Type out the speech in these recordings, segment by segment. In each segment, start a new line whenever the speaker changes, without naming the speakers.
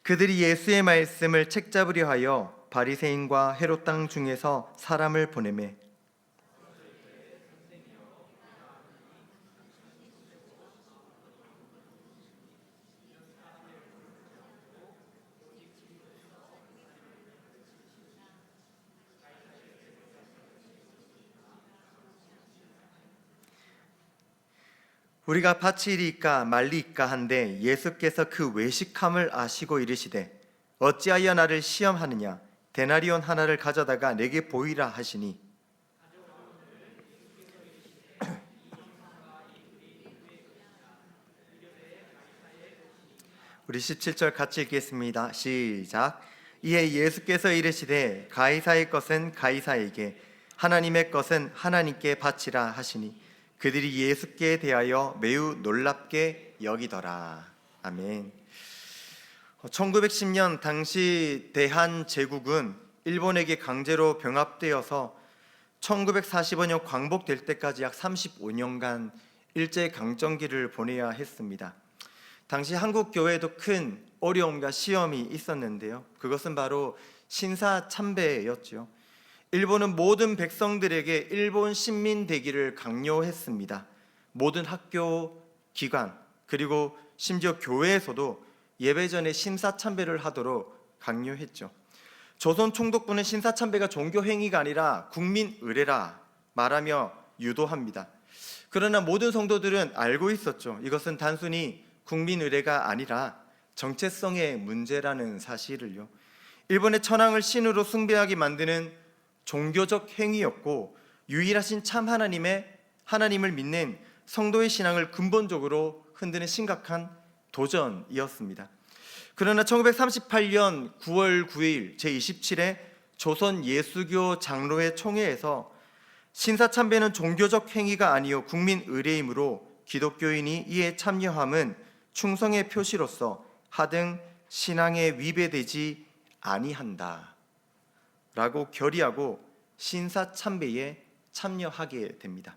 그들이 예수의 말씀을 책잡으려 하여 바리새인과 헤롯 땅 중에서 사람을 보내매 우리가 바치리이까 말리이까 한데 예수께서 그 외식함을 아시고 이르시되 어찌하여 나를 시험하느냐 데나리온 하나를 가져다가 내게 보이라 하시니 우리 17절 같이 읽겠습니다. 시작. 이에 예수께서 이르시되 가이사의 것은 가이사에게 하나님의 것은 하나님께 바치라 하시니 그들이 예수께 대하여 매우 놀랍게 여기더라. 아멘. 1910년 당시 대한제국은 일본에게 강제로 병합되어서 1945년 광복될 때까지 약 35년간 일제강점기를 보내야 했습니다. 당시 한국 교회에도 큰 어려움과 시험이 있었는데요. 그것은 바로 신사참배였죠. 일본은 모든 백성들에게 일본 식민 되기를 강요했습니다. 모든 학교, 기관, 그리고 심지어 교회에서도 예배 전에 신사참배를 하도록 강요했죠. 조선 총독부는 신사참배가 종교 행위가 아니라 국민 의례라 말하며 유도합니다. 그러나 모든 성도들은 알고 있었죠. 이것은 단순히 국민 의례가 아니라 정체성의 문제라는 사실을요. 일본의 천황을 신으로 숭배하게 만드는 종교적 행위였고 유일하신 참 하나님을 믿는 성도의 신앙을 근본적으로 흔드는 심각한 도전이었습니다. 그러나 1938년 9월 9일 제27회 조선 예수교 장로회 총회에서 신사참배는 종교적 행위가 아니요 국민 의례이므로 기독교인이 이에 참여함은 충성의 표시로서 하등 신앙에 위배되지 아니한다 라고 결의하고 신사참배에 참여하게 됩니다.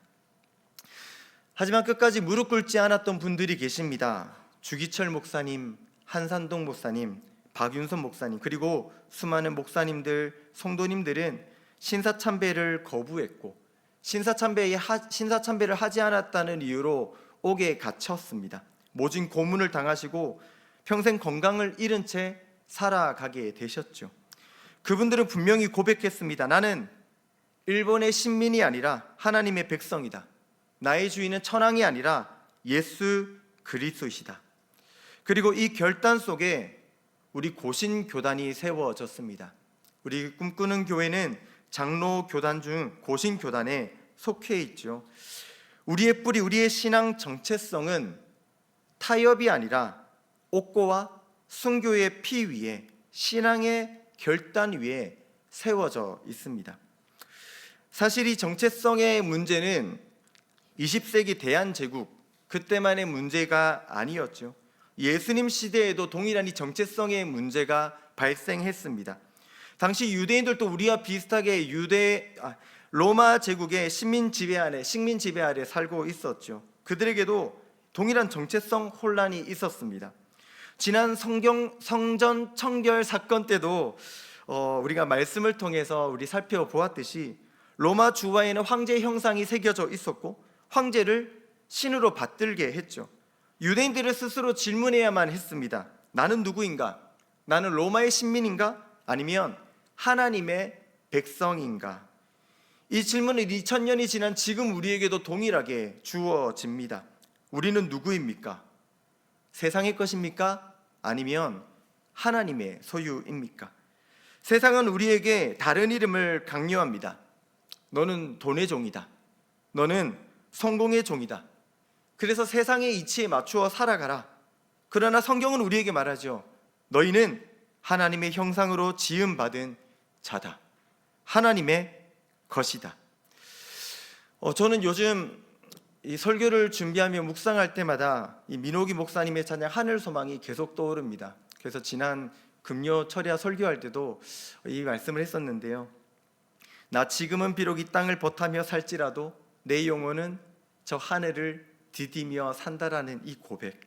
하지만 끝까지 무릎 꿇지 않았던 분들이 계십니다. 주기철 목사님, 한산동 목사님, 박윤선 목사님, 그리고 수많은 목사님들, 성도님들은 신사참배를 거부했고 신사참배를 하지 않았다는 이유로 옥에 갇혔습니다. 모진 고문을 당하시고 평생 건강을 잃은 채 살아가게 되셨죠. 그분들은 분명히 고백했습니다. 나는 일본의 신민이 아니라 하나님의 백성이다. 나의 주인은 천황이 아니라 예수 그리스도이시다. 그리고 이 결단 속에 우리 고신교단이 세워졌습니다. 우리 꿈꾸는 교회는 장로 교단 중 고신교단에 속해 있죠. 우리의 뿌리, 우리의 신앙 정체성은 타협이 아니라 옥고와 순교의 피 위에 신앙의 결단 위에 세워져 있습니다. 사실 이 정체성의 문제는 20세기 대한제국 그때만의 문제가 아니었죠. 예수님 시대에도 동일한 이 정체성의 문제가 발생했습니다. 당시 유대인들도 우리와 비슷하게 로마 제국의 식민 지배 아래 살고 있었죠. 그들에게도 동일한 정체성 혼란이 있었습니다. 지난 성전 청결 사건 때도 우리가 말씀을 통해서 우리 살펴보았듯이 로마 주화에는 황제 형상이 새겨져 있었고 황제를 신으로 받들게 했죠. 유대인들을 스스로 질문해야만 했습니다. 나는 누구인가? 나는 로마의 신민인가? 아니면 하나님의 백성인가? 이 질문은 2000년이 지난 지금 우리에게도 동일하게 주어집니다. 우리는 누구입니까? 세상의 것입니까? 아니면 하나님의 소유입니까? 세상은 우리에게 다른 이름을 강요합니다. 너는 돈의 종이다. 너는 성공의 종이다. 그래서 세상의 이치에 맞추어 살아가라. 그러나 성경은 우리에게 말하죠. 너희는 하나님의 형상으로 지음받은 자다. 하나님의 것이다. 저는 요즘 이 설교를 준비하며 묵상할 때마다 이 민호기 목사님의 찬양 하늘소망이 계속 떠오릅니다. 그래서 지난 금요 철야 설교할 때도 이 말씀을 했었는데요. 나 지금은 비록 이 땅을 버타며 살지라도 내 영혼은 저 하늘을 디디며 산다라는 이 고백.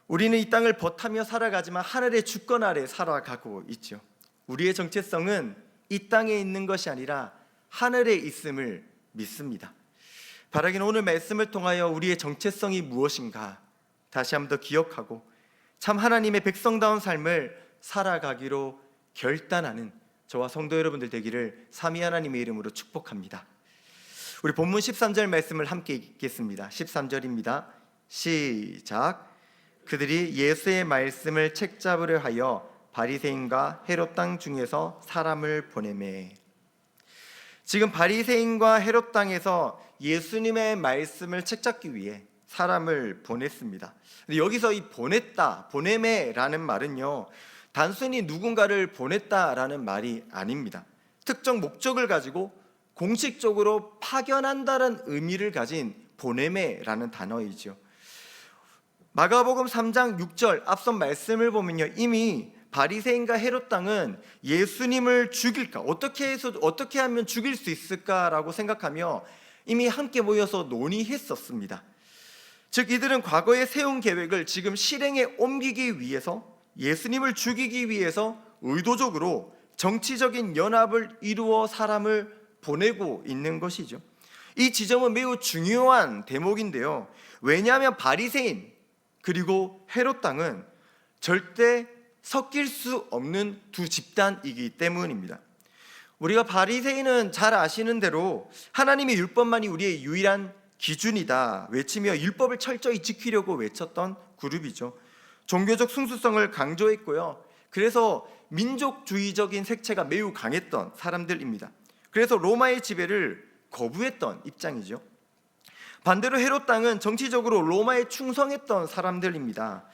우리는 이 땅을 버타며 살아가지만 하늘의 주권 아래 살아가고 있죠. 우리의 정체성은 이 땅에 있는 것이 아니라 하늘에 있음을 믿습니다. 바라기는 오늘 말씀을 통하여 우리의 정체성이 무엇인가 다시 한번 더 기억하고 참 하나님의 백성다운 삶을 살아가기로 결단하는 저와 성도 여러분들 되기를 삼위 하나님의 이름으로 축복합니다. 우리 본문 13절 말씀을 함께 읽겠습니다. 13절입니다. 시작. 그들이 예수의 말씀을 책잡으려 하여 바리새인과 헤롯 땅 중에서 사람을 보내매. 지금 바리새인과 헤롯 땅에서 예수님의 말씀을 책잡기 위해 사람을 보냈습니다. 근데 여기서 이 보냈다, 보내매라는 말은요, 단순히 누군가를 보냈다라는 말이 아닙니다. 특정 목적을 가지고 공식적으로 파견한다는 의미를 가진 보내매라는 단어이죠. 마가복음 3장 6절 앞선 말씀을 보면요, 이미 바리새인과 헤롯 땅은 예수님을 죽일까, 어떻게 하면 죽일 수 있을까라고 생각하며 이미 함께 모여서 논의했었습니다. 즉 이들은 과거에 세운 계획을 지금 실행에 옮기기 위해서, 예수님을 죽이기 위해서 의도적으로 정치적인 연합을 이루어 사람을 보내고 있는 것이죠. 이 지점은 매우 중요한 대목인데요, 왜냐하면 바리새인 그리고 헤롯 땅은 절대 섞일 수 없는 두 집단이기 때문입니다. 우리가 바리새인은 잘 아시는 대로 하나님의 율법만이 우리의 유일한 기준이다 외치며 율법을 철저히 지키려고 외쳤던 그룹이죠. 종교적 순수성을 강조했고요, 그래서 민족주의적인 색채가 매우 강했던 사람들입니다. 그래서 로마의 지배를 거부했던 입장이죠. 반대로 헤롯 땅은 정치적으로 로마에 충성했던 사람들입니다.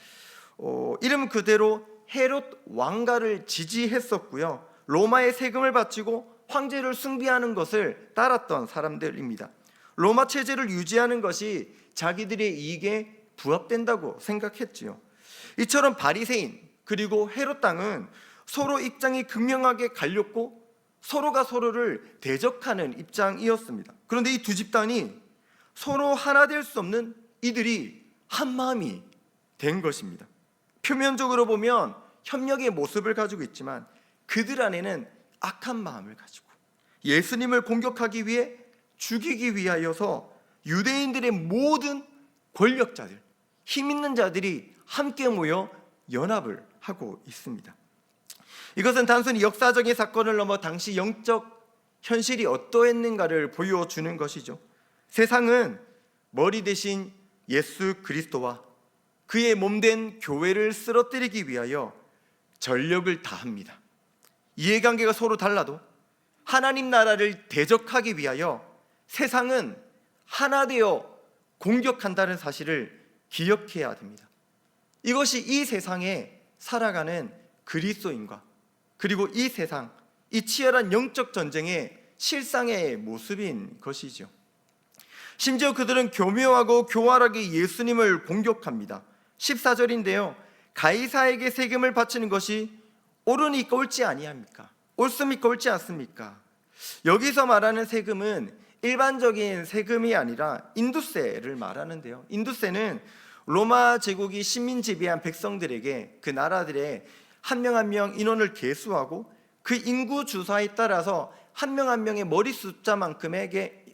이름 그대로 헤롯 왕가를 지지했었고요, 로마의 세금을 바치고 황제를 숭배하는 것을 따랐던 사람들입니다. 로마 체제를 유지하는 것이 자기들의 이익에 부합된다고 생각했지요. 이처럼 바리새인 그리고 헤롯 땅은 서로 입장이 극명하게 갈렸고 서로가 서로를 대적하는 입장이었습니다. 그런데 이 두 집단이 서로 하나 될 수 없는 이들이 한 마음이 된 것입니다. 표면적으로 보면 협력의 모습을 가지고 있지만 그들 안에는 악한 마음을 가지고 예수님을 공격하기 위해, 죽이기 위하여서 유대인들의 모든 권력자들, 힘 있는 자들이 함께 모여 연합을 하고 있습니다. 이것은 단순히 역사적인 사건을 넘어 당시 영적 현실이 어떠했는가를 보여주는 것이죠. 세상은 머리 대신 예수 그리스도와 그의 몸된 교회를 쓰러뜨리기 위하여 전력을 다합니다. 이해관계가 서로 달라도 하나님 나라를 대적하기 위하여 세상은 하나 되어 공격한다는 사실을 기억해야 됩니다. 이것이 이 세상에 살아가는 그리스도인과 그리고 이 세상, 이 치열한 영적 전쟁의 실상의 모습인 것이죠. 심지어 그들은 교묘하고 교활하게 예수님을 공격합니다. 14절인데요, 가이사에게 세금을 바치는 것이 옳으니까 옳지 아니합니까? 옳습니까? 옳지 않습니까? 여기서 말하는 세금은 일반적인 세금이 아니라 인두세를 말하는데요, 인두세는 로마 제국이 식민 지배한 백성들에게 그 나라들의 한 명 한 명 인원을 계수하고 그 인구 주사에 따라서 한 명 한 명의 머리 숫자만큼의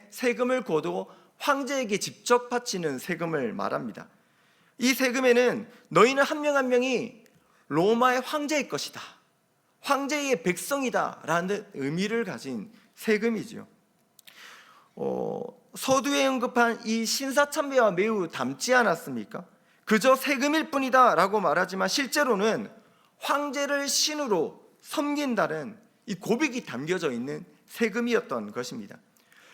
세금을 거두고 황제에게 직접 바치는 세금을 말합니다. 이 세금에는 너희는 한 명 한 명이 로마의 황제의 것이다, 황제의 백성이다 라는 의미를 가진 세금이죠. 서두에 언급한 이 신사참배와 매우 닮지 않았습니까? 그저 세금일 뿐이다 라고 말하지만 실제로는 황제를 신으로 섬긴다는 이 고백이 담겨져 있는 세금이었던 것입니다.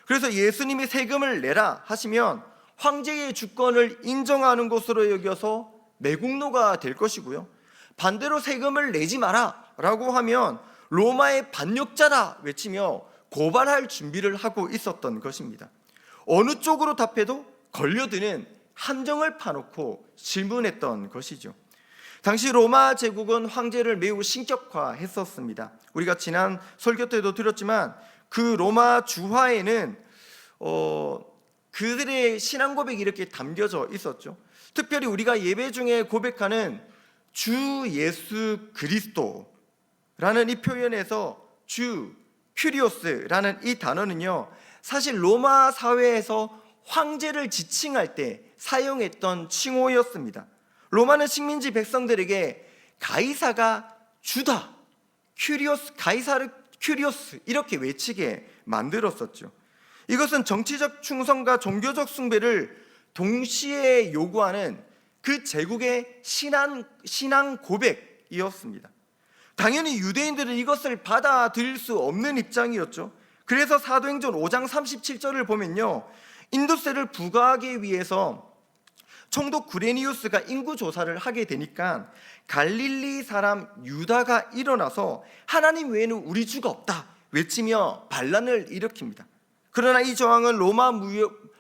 그래서 예수님이 세금을 내라 하시면 황제의 주권을 인정하는 것으로 여겨서 매국노가 될 것이고요, 반대로 세금을 내지 마라 라고 하면 로마의 반역자라 외치며 고발할 준비를 하고 있었던 것입니다. 어느 쪽으로 답해도 걸려드는 함정을 파놓고 질문했던 것이죠. 당시 로마 제국은 황제를 매우 신격화했었습니다. 우리가 지난 설교 때도 들었지만 그 로마 주화에는 그들의 신앙 고백이 이렇게 담겨져 있었죠. 특별히 우리가 예배 중에 고백하는 주 예수 그리스도라는 이 표현에서 주 큐리오스라는 이 단어는요, 사실 로마 사회에서 황제를 지칭할 때 사용했던 칭호였습니다. 로마는 식민지 백성들에게 가이사가 주다, 큐리오스, 가이사르 큐리오스 이렇게 외치게 만들었었죠. 이것은 정치적 충성과 종교적 숭배를 동시에 요구하는 그 제국의 신앙 고백이었습니다. 당연히 유대인들은 이것을 받아들일 수 없는 입장이었죠. 그래서 사도행전 5장 37절을 보면요, 인도세를 부과하기 위해서 총독 구레니우스가 인구 조사를 하게 되니까 갈릴리 사람 유다가 일어나서 하나님 외에는 우리 주가 없다 외치며 반란을 일으킵니다. 그러나 이 저항은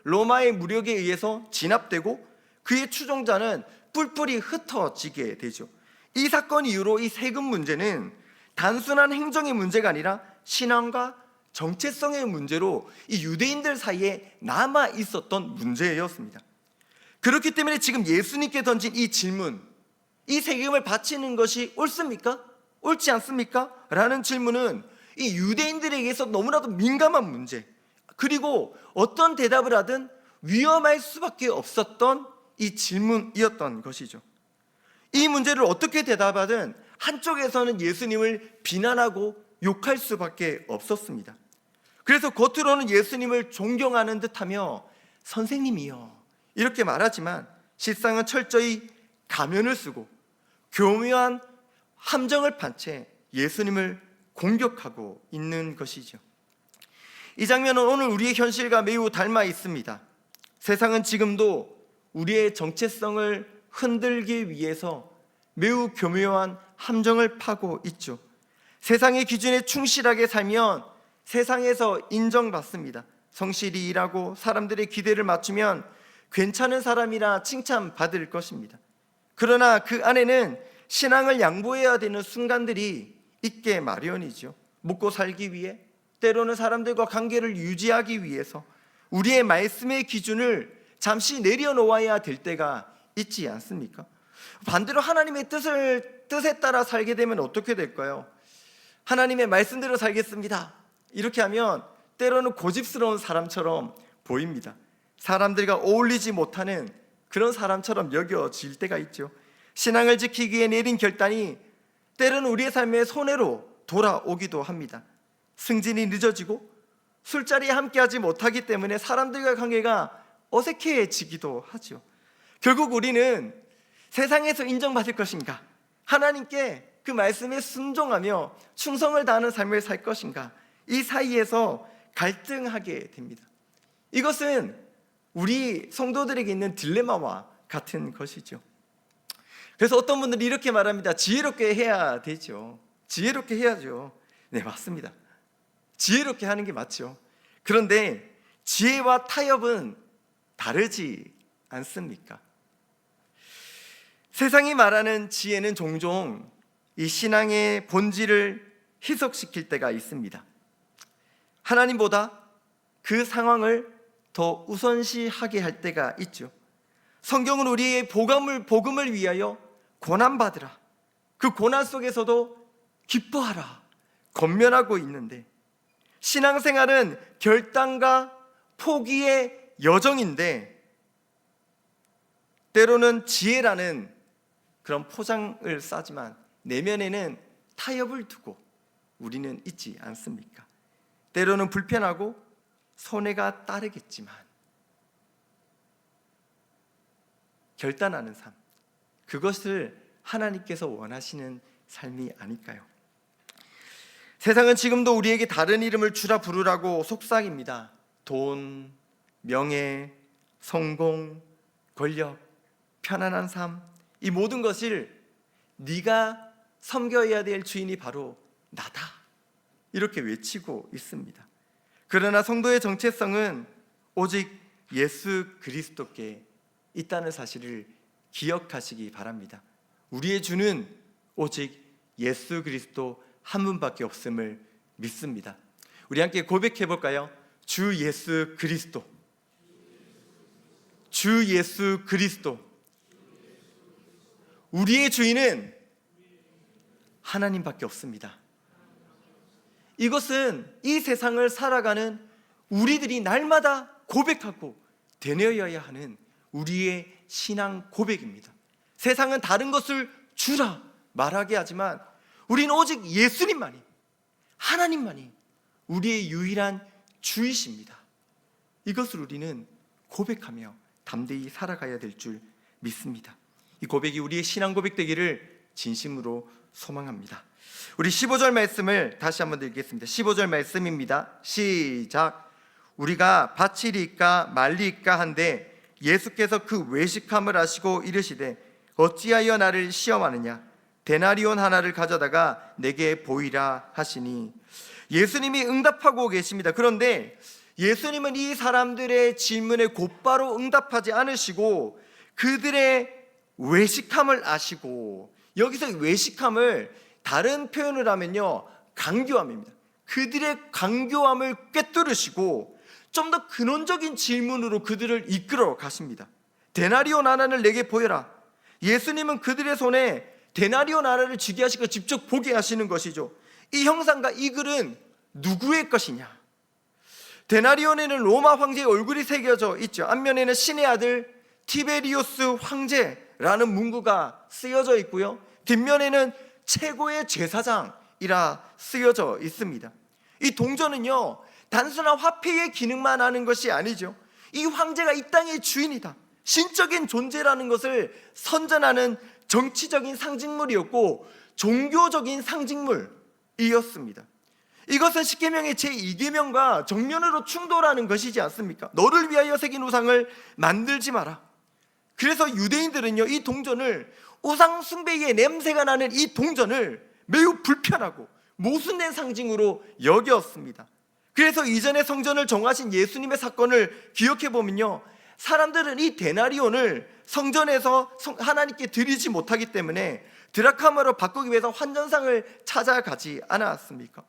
로마의 무력에 의해서 진압되고 그의 추종자는 뿔뿔이 흩어지게 되죠. 이 사건 이후로 이 세금 문제는 단순한 행정의 문제가 아니라 신앙과 정체성의 문제로 이 유대인들 사이에 남아 있었던 문제였습니다. 그렇기 때문에 지금 예수님께 던진 이 질문, 이 세금을 바치는 것이 옳습니까? 옳지 않습니까? 라는 질문은 이 유대인들에게서 너무나도 민감한 문제, 그리고 어떤 대답을 하든 위험할 수밖에 없었던 이 질문이었던 것이죠. 이 문제를 어떻게 대답하든 한쪽에서는 예수님을 비난하고 욕할 수밖에 없었습니다. 그래서 겉으로는 예수님을 존경하는 듯하며 선생님이요 이렇게 말하지만 실상은 철저히 가면을 쓰고 교묘한 함정을 판 채 예수님을 공격하고 있는 것이죠. 이 장면은 오늘 우리의 현실과 매우 닮아 있습니다. 세상은 지금도 우리의 정체성을 흔들기 위해서 매우 교묘한 함정을 파고 있죠. 세상의 기준에 충실하게 살면 세상에서 인정받습니다. 성실히 일하고 사람들의 기대를 맞추면 괜찮은 사람이라 칭찬받을 것입니다. 그러나 그 안에는 신앙을 양보해야 되는 순간들이 있게 마련이죠. 먹고 살기 위해, 때로는 사람들과 관계를 유지하기 위해서 우리의 말씀의 기준을 잠시 내려놓아야 될 때가 있지 않습니까? 반대로 하나님의 뜻에 따라 살게 되면 어떻게 될까요? 하나님의 말씀대로 살겠습니다 이렇게 하면 때로는 고집스러운 사람처럼 보입니다. 사람들과 어울리지 못하는 그런 사람처럼 여겨질 때가 있죠. 신앙을 지키기 위해 내린 결단이 때로는 우리의 삶의 손해로 돌아오기도 합니다. 승진이 늦어지고 술자리에 함께하지 못하기 때문에 사람들과의 관계가 어색해지기도 하죠. 결국 우리는 세상에서 인정받을 것인가, 하나님께 그 말씀에 순종하며 충성을 다하는 삶을 살 것인가, 이 사이에서 갈등하게 됩니다. 이것은 우리 성도들에게 있는 딜레마와 같은 것이죠. 그래서 어떤 분들이 이렇게 말합니다. 지혜롭게 해야 되죠. 지혜롭게 해야죠. 네, 맞습니다. 지혜롭게 하는 게 맞죠. 그런데 지혜와 타협은 다르지 않습니까? 세상이 말하는 지혜는 종종 이 신앙의 본질을 희석시킬 때가 있습니다. 하나님보다 그 상황을 더 우선시하게 할 때가 있죠. 성경은 우리의 복음을 위하여 고난받으라, 그 고난 속에서도 기뻐하라 권면하고 있는데, 신앙생활은 결단과 포기의 여정인데 때로는 지혜라는 그런 포장을 싸지만 내면에는 타협을 두고 우리는 있지 않습니까? 때로는 불편하고 손해가 따르겠지만 결단하는 삶, 그것을 하나님께서 원하시는 삶이 아닐까요? 세상은 지금도 우리에게 다른 이름을 주라 부르라고 속삭입니다. 돈, 명예, 성공, 권력, 편안한 삶, 이 모든 것을 네가 섬겨야 될 주인이 바로 나다 이렇게 외치고 있습니다. 그러나 성도의 정체성은 오직 예수 그리스도께 있다는 사실을 기억하시기 바랍니다. 우리의 주는 오직 예수 그리스도 한 분밖에 없음을 믿습니다. 우리 함께 고백해 볼까요? 주 예수 그리스도, 주 예수 그리스도, 우리의 주인은 하나님밖에 없습니다. 이것은 이 세상을 살아가는 우리들이 날마다 고백하고 되뇌어야 하는 우리의 신앙 고백입니다. 세상은 다른 것을 주라 말하게 하지만 우리는 오직 예수님만이, 하나님만이 우리의 유일한 주이십니다. 이것을 우리는 고백하며 담대히 살아가야 될 줄 믿습니다. 이 고백이 우리의 신앙 고백 되기를 진심으로 소망합니다. 우리 15절 말씀을 다시 한번 읽겠습니다. 15절 말씀입니다. 시작. 우리가 바치리까 말리까 한데 예수께서 그 외식함을 아시고 이르시되 어찌하여 나를 시험하느냐, 데나리온 하나를 가져다가 내게 보이라 하시니, 예수님이 응답하고 계십니다. 그런데 예수님은 이 사람들의 질문에 곧바로 응답하지 않으시고 그들의 외식함을 아시고, 여기서 외식함을 다른 표현을 하면요, 강교함입니다. 그들의 강교함을 꿰뚫으시고 좀 더 근원적인 질문으로 그들을 이끌어 가십니다. 데나리온 하나를 내게 보여라. 예수님은 그들의 손에 데나리온 하나를 쥐게 하시고 직접 보게 하시는 것이죠. 이 형상과 이 글은 누구의 것이냐? 데나리온에는 로마 황제의 얼굴이 새겨져 있죠. 앞면에는 신의 아들 티베리우스 황제라는 문구가 쓰여져 있고요, 뒷면에는 최고의 제사장이라 쓰여져 있습니다. 이 동전은요, 단순한 화폐의 기능만 하는 것이 아니죠. 이 황제가 이 땅의 주인이다, 신적인 존재라는 것을 선전하는 정치적인 상징물이었고 종교적인 상징물이었습니다. 이것은 십계명의 제2계명과 정면으로 충돌하는 것이지 않습니까? 너를 위하여 새긴 우상을 만들지 마라. 그래서 유대인들은요, 이 동전을, 우상 숭배의 냄새가 나는 이 동전을 매우 불편하고 모순된 상징으로 여겼습니다. 그래서 이전에 성전을 정하신 예수님의 사건을 기억해 보면요, 사람들은 이 데나리온을 성전에서 하나님께 드리지 못하기 때문에 드라카마로 바꾸기 위해서 환전상을 찾아가지 않았습니까?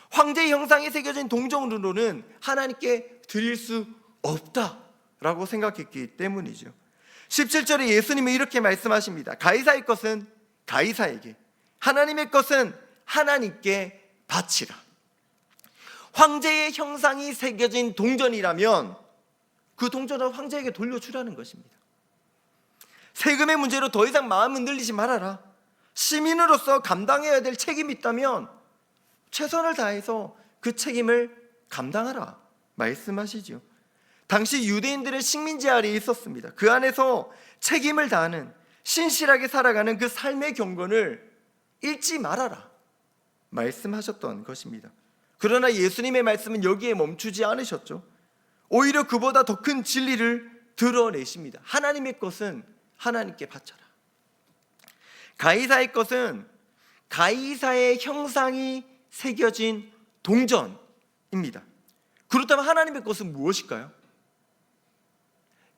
황제의 형상이 새겨진 동전으로는 하나님께 드릴 수 없다라고 생각했기 때문이죠. 17절에 예수님이 이렇게 말씀하십니다. 가이사의 것은 가이사에게, 하나님의 것은 하나님께 바치라. 황제의 형상이 새겨진 동전이라면 그 동전을 황제에게 돌려주라는 것입니다. 세금의 문제로 더 이상 마음 흔들리지 말아라. 시민으로서 감당해야 될 책임이 있다면 최선을 다해서 그 책임을 감당하라 말씀하시죠. 당시 유대인들의 식민지 아래에 있었습니다. 그 안에서 책임을 다하는, 신실하게 살아가는 그 삶의 경건을 잃지 말아라 말씀하셨던 것입니다. 그러나 예수님의 말씀은 여기에 멈추지 않으셨죠. 오히려 그보다 더 큰 진리를 드러내십니다. 하나님의 것은 하나님께 바쳐라. 가이사의 것은 가이사의 형상이 새겨진 동전입니다. 그렇다면 하나님의 것은 무엇일까요?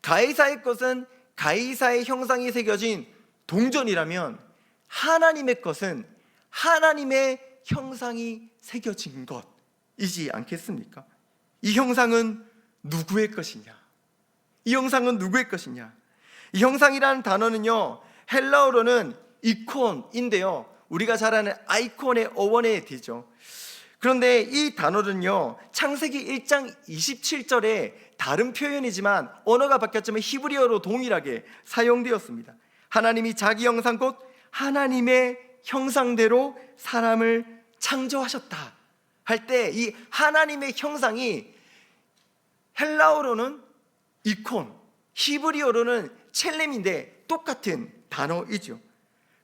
가이사의 것은 가이사의 형상이 새겨진 동전이라면 하나님의 것은 하나님의 형상이 새겨진 것이지 않겠습니까? 이 형상은 누구의 것이냐? 이 형상은 누구의 것이냐? 이 형상이라는 단어는요, 헬라어로는 이콘인데요, 우리가 잘 아는 아이콘의 어원에 되죠. 그런데 이 단어는요, 창세기 1장 27절에 다른 표현이지만 언어가 바뀌었지만 히브리어로 동일하게 사용되었습니다. 하나님이 자기 형상 곧 하나님의 형상대로 사람을 창조하셨다 할 때 이 하나님의 형상이 헬라어로는 이콘, 히브리어로는 첼렘인데 똑같은 단어이죠.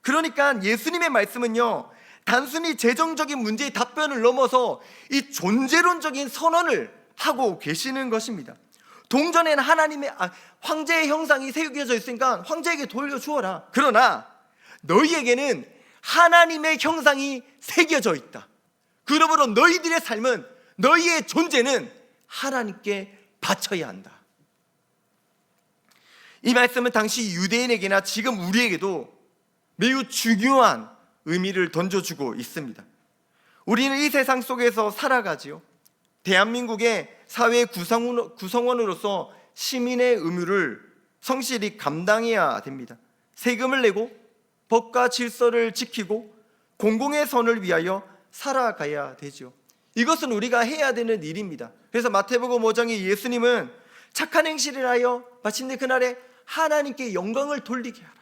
그러니까 예수님의 말씀은요, 단순히 재정적인 문제의 답변을 넘어서 이 존재론적인 선언을 하고 계시는 것입니다. 동전에는 황제의 형상이 새겨져 있으니까 황제에게 돌려주어라. 그러나 너희에게는 하나님의 형상이 새겨져 있다. 그러므로 너희들의 삶은, 너희의 존재는 하나님께 바쳐야 한다. 이 말씀은 당시 유대인에게나 지금 우리에게도 매우 중요한 의미를 던져주고 있습니다. 우리는 이 세상 속에서 살아가지요, 대한민국의 사회 구성원으로서 시민의 의무를 성실히 감당해야 됩니다. 세금을 내고 법과 질서를 지키고 공공의 선을 위하여 살아가야 되죠. 이것은 우리가 해야 되는 일입니다. 그래서 마태복음 5장에 예수님은 착한 행실을 하여 마침내 그날에 하나님께 영광을 돌리게 하라,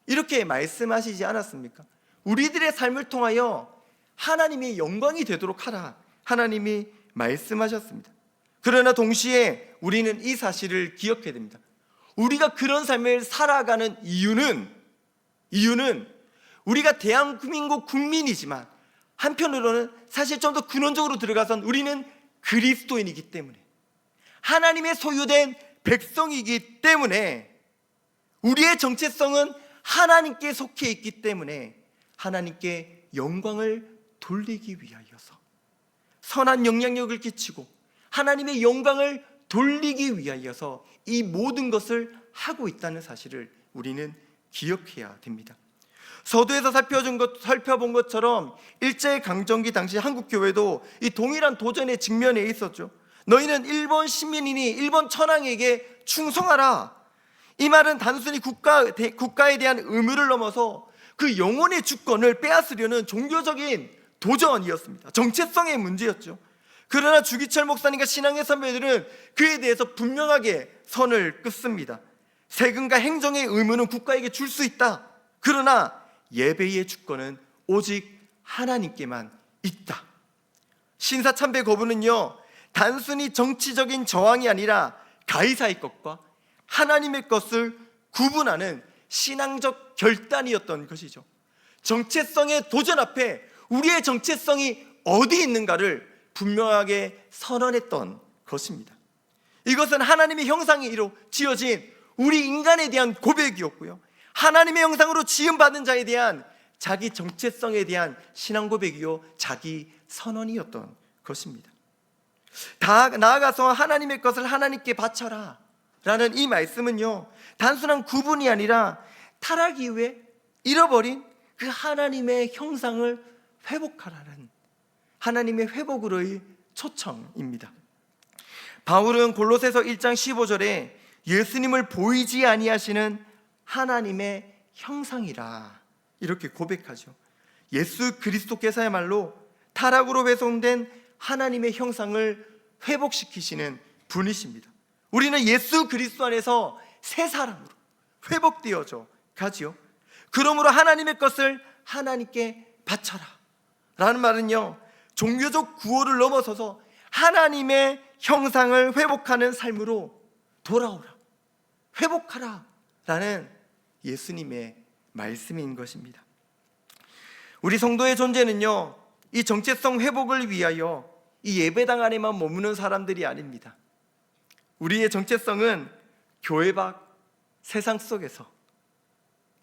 이렇게 말씀하시지 않았습니까? 우리들의 삶을 통하여 하나님의 영광이 되도록 하라, 하나님이 말씀하셨습니다. 그러나 동시에 우리는 이 사실을 기억해야 됩니다. 우리가 그런 삶을 살아가는 이유는 우리가 대한민국 국민이지만 한편으로는 사실 좀 더 근원적으로 들어가선 우리는 그리스도인이기 때문에, 하나님의 소유된 백성이기 때문에, 우리의 정체성은 하나님께 속해 있기 때문에 하나님께 영광을 돌리기 위하여서, 선한 영향력을 끼치고 하나님의 영광을 돌리기 위하여서 이 모든 것을 하고 있다는 사실을 우리는 기억해야 됩니다. 서두에서 살펴본 것처럼 일제강점기 당시 한국교회도 이 동일한 도전에 직면해 있었죠. 너희는 일본 시민이니 일본 천황에게 충성하라. 이 말은 단순히 국가에 대한 의무를 넘어서 그 영혼의 주권을 빼앗으려는 종교적인 도전이었습니다. 정체성의 문제였죠. 그러나 주기철 목사님과 신앙의 선배들은 그에 대해서 분명하게 선을 긋습니다. 세금과 행정의 의무는 국가에게 줄 수 있다. 그러나 예배의 주권은 오직 하나님께만 있다. 신사참배 거부는요, 단순히 정치적인 저항이 아니라 가이사의 것과 하나님의 것을 구분하는 신앙적 결단이었던 것이죠. 정체성의 도전 앞에 우리의 정체성이 어디 있는가를 분명하게 선언했던 것입니다. 이것은 하나님의 형상으로 지어진 우리 인간에 대한 고백이었고요, 하나님의 형상으로 지음받은 자에 대한 자기 정체성에 대한 신앙 고백이요, 자기 선언이었던 것입니다. 나아가서 하나님의 것을 하나님께 바쳐라 라는 이 말씀은요, 단순한 구분이 아니라 타락 이후에 잃어버린 그 하나님의 형상을 회복하라는 하나님의 회복으로의 초청입니다. 바울은 골로새서 1장 15절에 예수님을 보이지 아니하시는 하나님의 형상이라 이렇게 고백하죠. 예수 그리스도께서야말로 타락으로 훼손된 하나님의 형상을 회복시키시는 분이십니다. 우리는 예수 그리스도 안에서 새 사람으로 회복되어져 가지요. 그러므로 하나님의 것을 하나님께 바쳐라 라는 말은요, 종교적 구호를 넘어서서 하나님의 형상을 회복하는 삶으로 돌아오라, 회복하라 라는 예수님의 말씀인 것입니다. 우리 성도의 존재는요, 이 정체성 회복을 위하여 이 예배당 안에만 머무는 사람들이 아닙니다. 우리의 정체성은 교회 밖 세상 속에서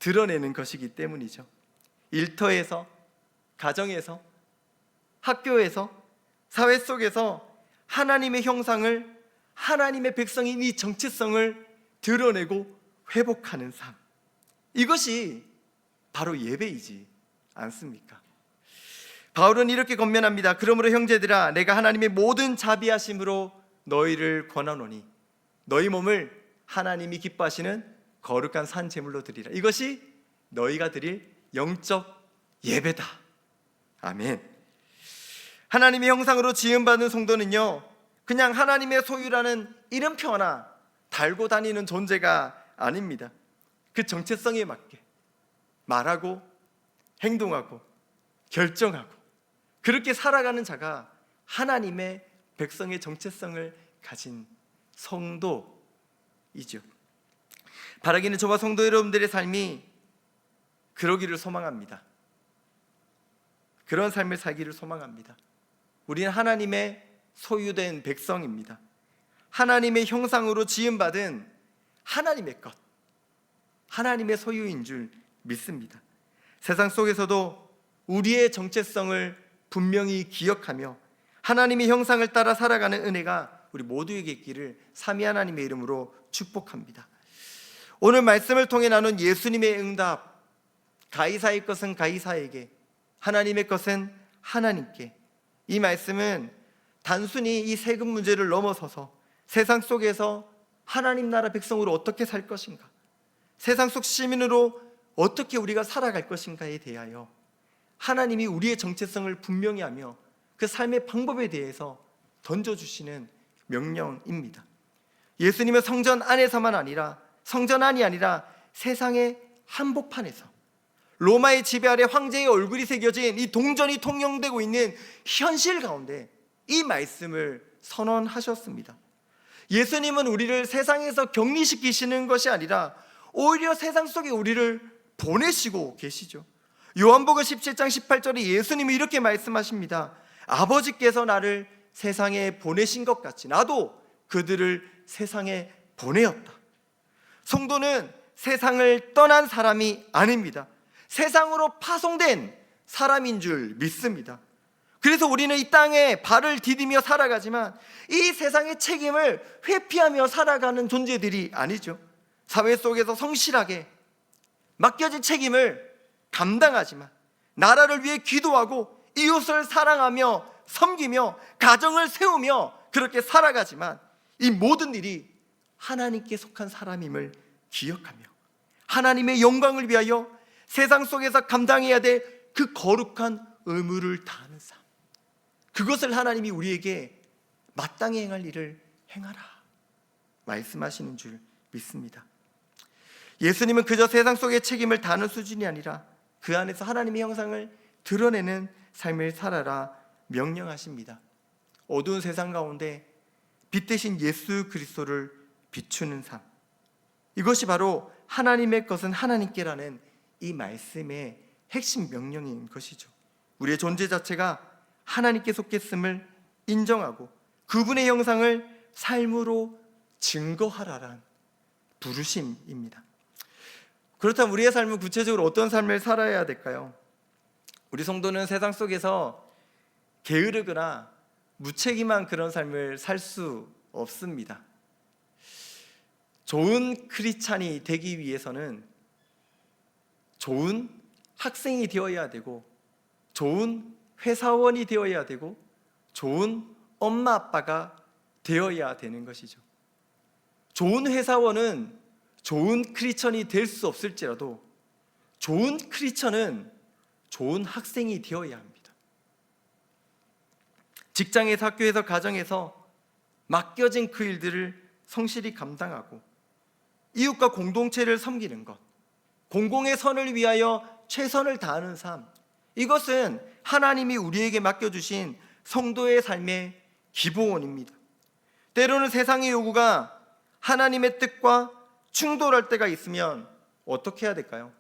드러내는 것이기 때문이죠. 일터에서, 가정에서, 학교에서, 사회 속에서 하나님의 형상을, 하나님의 백성인 이 정체성을 드러내고 회복하는 삶, 이것이 바로 예배이지 않습니까? 바울은 이렇게 권면합니다. 그러므로 형제들아, 내가 하나님의 모든 자비하심으로 너희를 권하노니 너희 몸을 하나님이 기뻐하시는 거룩한 산 제물로 드리라. 이것이 너희가 드릴 영적 예배다. 아멘. 하나님의 형상으로 지음받은 성도는요, 그냥 하나님의 소유라는 이름표 하나 달고 다니는 존재가 아닙니다. 그 정체성에 맞게 말하고 행동하고 결정하고 그렇게 살아가는 자가 하나님의 백성의 정체성을 가진 성도이죠. 바라기는 저와 성도 여러분들의 삶이 그러기를 소망합니다. 그런 삶을 살기를 소망합니다. 우리는 하나님의 소유된 백성입니다. 하나님의 형상으로 지음받은 하나님의 것, 하나님의 소유인 줄 믿습니다. 세상 속에서도 우리의 정체성을 분명히 기억하며 하나님의 형상을 따라 살아가는 은혜가 우리 모두에게 있기를 삼위 하나님의 이름으로 축복합니다. 오늘 말씀을 통해 나눈 예수님의 응답, 가이사의 것은 가이사에게, 하나님의 것은 하나님께, 이 말씀은 단순히 이 세금 문제를 넘어서서 세상 속에서 하나님 나라 백성으로 어떻게 살 것인가, 세상 속 시민으로 어떻게 우리가 살아갈 것인가에 대하여 하나님이 우리의 정체성을 분명히 하며 그 삶의 방법에 대해서 던져주시는 명령입니다. 예수님은 성전 안에서만 아니라, 성전 안이 아니라 세상의 한복판에서 로마의 지배 아래 황제의 얼굴이 새겨진 이 동전이 통용되고 있는 현실 가운데 이 말씀을 선언하셨습니다. 예수님은 우리를 세상에서 격리시키시는 것이 아니라 오히려 세상 속에 우리를 보내시고 계시죠. 요한복음 17장 18절에 예수님이 이렇게 말씀하십니다. 아버지께서 나를 세상에 보내신 것 같이 나도 그들을 세상에 보내었다. 성도는 세상을 떠난 사람이 아닙니다. 세상으로 파송된 사람인 줄 믿습니다. 그래서 우리는 이 땅에 발을 디디며 살아가지만 이 세상의 책임을 회피하며 살아가는 존재들이 아니죠. 사회 속에서 성실하게 맡겨진 책임을 감당하지만 나라를 위해 기도하고 이웃을 사랑하며 섬기며 가정을 세우며 그렇게 살아가지만 이 모든 일이 하나님께 속한 사람임을 기억하며 하나님의 영광을 위하여 세상 속에서 감당해야 될 그 거룩한 의무를 다하는 삶, 그것을 하나님이 우리에게 마땅히 행할 일을 행하라 말씀하시는 줄 믿습니다. 예수님은 그저 세상 속의 책임을 다하는 수준이 아니라 그 안에서 하나님의 형상을 드러내는 삶을 살아라 명령하십니다. 어두운 세상 가운데 빛 대신 예수 그리스도를 비추는 삶, 이것이 바로 하나님의 것은 하나님께라는 이 말씀의 핵심 명령인 것이죠. 우리의 존재 자체가 하나님께 속했음을 인정하고 그분의 형상을 삶으로 증거하라란 부르심입니다. 그렇다면 우리의 삶은 구체적으로 어떤 삶을 살아야 될까요? 우리 성도는 세상 속에서 게으르거나 무책임한 그런 삶을 살 수 없습니다. 좋은 크리스찬이 되기 위해서는 좋은 학생이 되어야 되고 좋은 회사원이 되어야 되고 좋은 엄마 아빠가 되어야 되는 것이죠. 좋은 회사원은 좋은 크리스천이 될 수 없을지라도 좋은 크리스천은 좋은 학생이 되어야 합니다. 직장에서, 학교에서, 가정에서 맡겨진 그 일들을 성실히 감당하고 이웃과 공동체를 섬기는 것, 공공의 선을 위하여 최선을 다하는 삶, 이것은 하나님이 우리에게 맡겨주신 성도의 삶의 기본입니다. 때로는 세상의 요구가 하나님의 뜻과 충돌할 때가 있으면 어떻게 해야 될까요?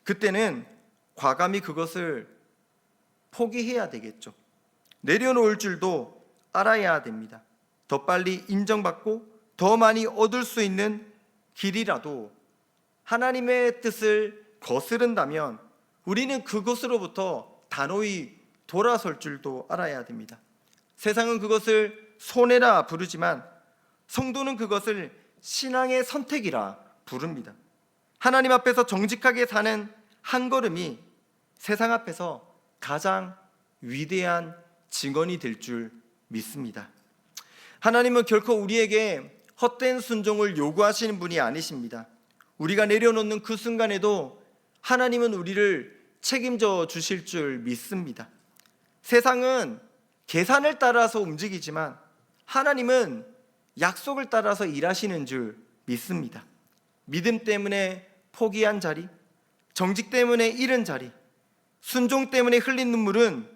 그때는 과감히 그것을 포기해야 되겠죠. 내려놓을 줄도 알아야 됩니다. 더 빨리 인정받고 더 많이 얻을 수 있는 길이라도 하나님의 뜻을 거스른다면 우리는 그것으로부터 단호히 돌아설 줄도 알아야 됩니다. 세상은 그것을 손해라 부르지만 성도는 그것을 신앙의 선택이라 부릅니다. 하나님 앞에서 정직하게 사는 한 걸음이 세상 앞에서 가장 위대한 증언이 될 줄 믿습니다. 하나님은 결코 우리에게 헛된 순종을 요구하시는 분이 아니십니다. 우리가 내려놓는 그 순간에도 하나님은 우리를 책임져 주실 줄 믿습니다. 세상은 계산을 따라서 움직이지만 하나님은 약속을 따라서 일하시는 줄 믿습니다. 믿음 때문에 포기한 자리, 정직 때문에 잃은 자리, 순종 때문에 흘린 눈물은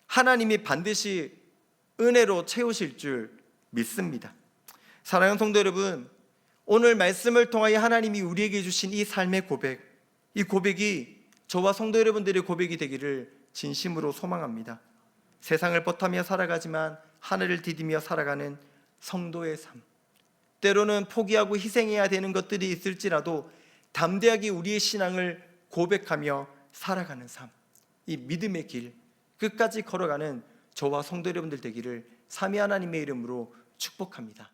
하나님이 반드시 은혜로 채우실 줄 믿습니다. 사랑하는 성도 여러분, 오늘 말씀을 통하여 하나님이 우리에게 주신 이 삶의 고백, 이 고백이 저와 성도 여러분들의 고백이 되기를 진심으로 소망합니다. 세상을 버타며 살아가지만 하늘을 디디며 살아가는 성도의 삶, 때로는 포기하고 희생해야 되는 것들이 있을지라도 담대하게 우리의 신앙을 고백하며 살아가는 삶, 이 믿음의 길 끝까지 걸어가는 저와 성도 여러분들 되기를 삼위 하나님의 이름으로 축복합니다.